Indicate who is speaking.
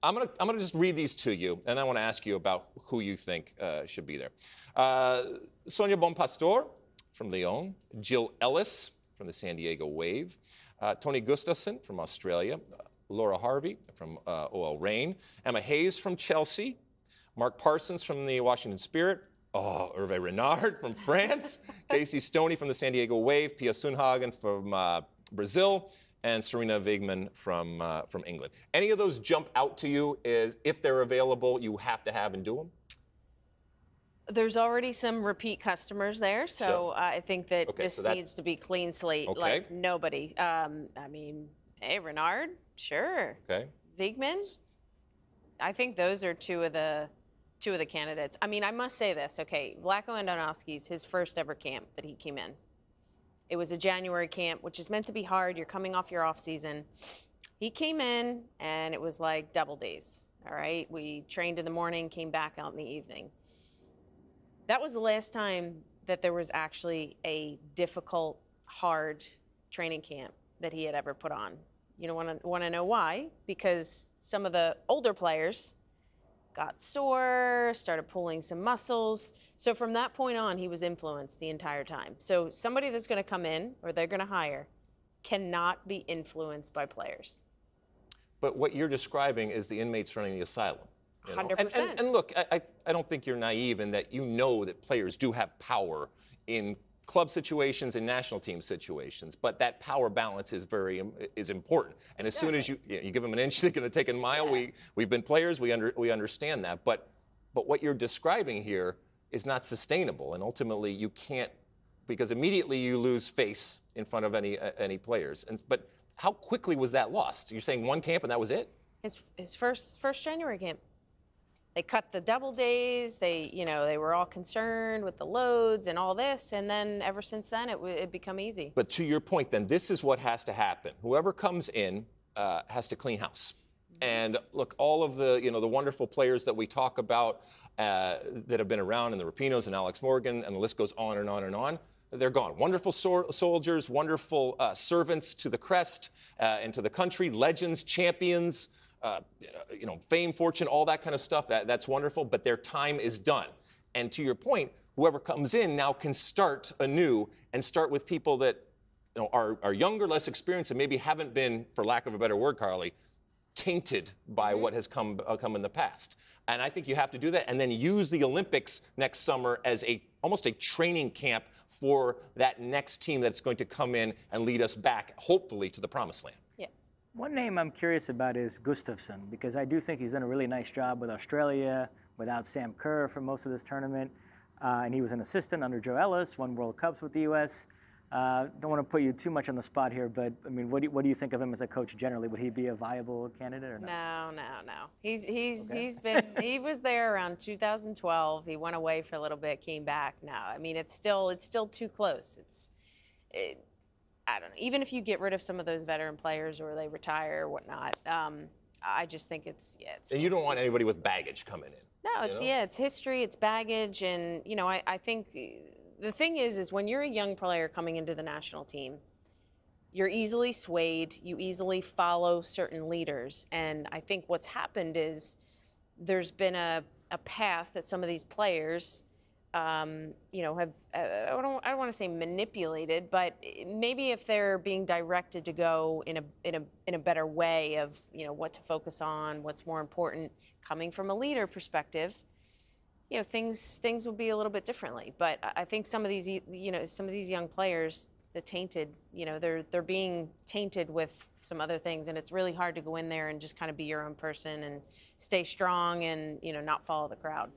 Speaker 1: I'm gonna just read these to you, and I want to ask you about who you think should be there. Sonia Bonpastor from Lyon, Jill Ellis from the San Diego Wave, Tony Gustafsson from Australia, Laura Harvey from OL Reign, Emma Hayes from Chelsea, Mark Parsons from the Washington Spirit, Hervé Renard from France, Casey Stoney from the San Diego Wave, Pia Sundhagen from Brazil, and Serena Wigman from England. Any of those jump out to you as if they're available, you have to have and do them?
Speaker 2: There's already some repeat customers there, so
Speaker 1: Sure.
Speaker 2: I think that
Speaker 1: Okay,
Speaker 2: this
Speaker 1: so
Speaker 2: needs to be clean slate,
Speaker 1: Okay.
Speaker 2: like nobody. I mean, hey, Renard, sure.
Speaker 1: Okay.
Speaker 2: Wigman, I think those are two of the candidates. I mean, I must say this, okay, Vlatko Andonovski's his first ever camp that he came in. It was a January camp, which is meant to be hard. You're coming off your off season. He came in and it was like double days, all right? We trained in the morning, came back out in the evening. That was the last time that there was actually a difficult, hard training camp that he had ever put on. You don't want to know why? Because some of the older players got sore, started pulling some muscles. So from that point on, he was influenced the entire time. So somebody that's going to come in or they're going to hire cannot be influenced by players.
Speaker 1: But what you're describing is the inmates running the asylum.
Speaker 2: 100%.
Speaker 1: And look, I don't think you're naive in that you know that players do have power in club situations and national team situations, but that power balance is important. And as soon as you give them an inch, they're going to take a mile.
Speaker 2: Yeah.
Speaker 1: We've been players, we understand that, but what you're describing here is not sustainable, and ultimately you can't, because immediately you lose face in front of any players. But how quickly was that lost? You're saying one camp and that was it?
Speaker 2: His first January camp. They cut the double days. They were all concerned with the loads and all this, and then ever since then it become easy.
Speaker 1: But to your point, then this is what has to happen. Whoever comes in has to clean house. And look, all of the the wonderful players that we talk about that have been around, and the Rapinos and Alex Morgan, and the list goes on and on and on. They're gone. Wonderful soldiers, wonderful servants to the crest and to the country, legends, champions. Fame, fortune, all that kind of stuff, that's wonderful, but their time is done. And to your point, whoever comes in now can start anew and start with people that are younger, less experienced, and maybe haven't been, for lack of a better word, Carli, tainted by what has come in the past. And I think you have to do that and then use the Olympics next summer as almost a training camp for that next team that's going to come in and lead us back, hopefully, to the promised land.
Speaker 2: Yeah.
Speaker 3: One name I'm curious about is Gustafsson, because I do think he's done a really nice job with Australia, without Sam Kerr for most of this tournament. And he was an assistant under Joe Ellis, won World Cups with the U.S. Don't want to put you too much on the spot here, but I mean, what do you think of him as a coach generally? Would he be a viable candidate or not?
Speaker 2: No. He was there around 2012. He went away for a little bit, came back. No, I mean it's still too close. I don't know. Even if you get rid of some of those veteran players or they retire or whatnot, I just think it's.
Speaker 1: And you don't want anybody with baggage coming in.
Speaker 2: No, it's history, it's baggage, and I think the thing is when you're a young player coming into the national team, you're easily swayed, you easily follow certain leaders, and I think what's happened is there's been a path that some of these players have I don't want to say manipulated, but maybe if they're being directed to go in a better way of what to focus on, what's more important, coming from a leader perspective, things will be a little bit differently. But I think some of these young players, the tainted, they're being tainted with some other things, and it's really hard to go in there and just kind of be your own person and stay strong and not follow the crowd.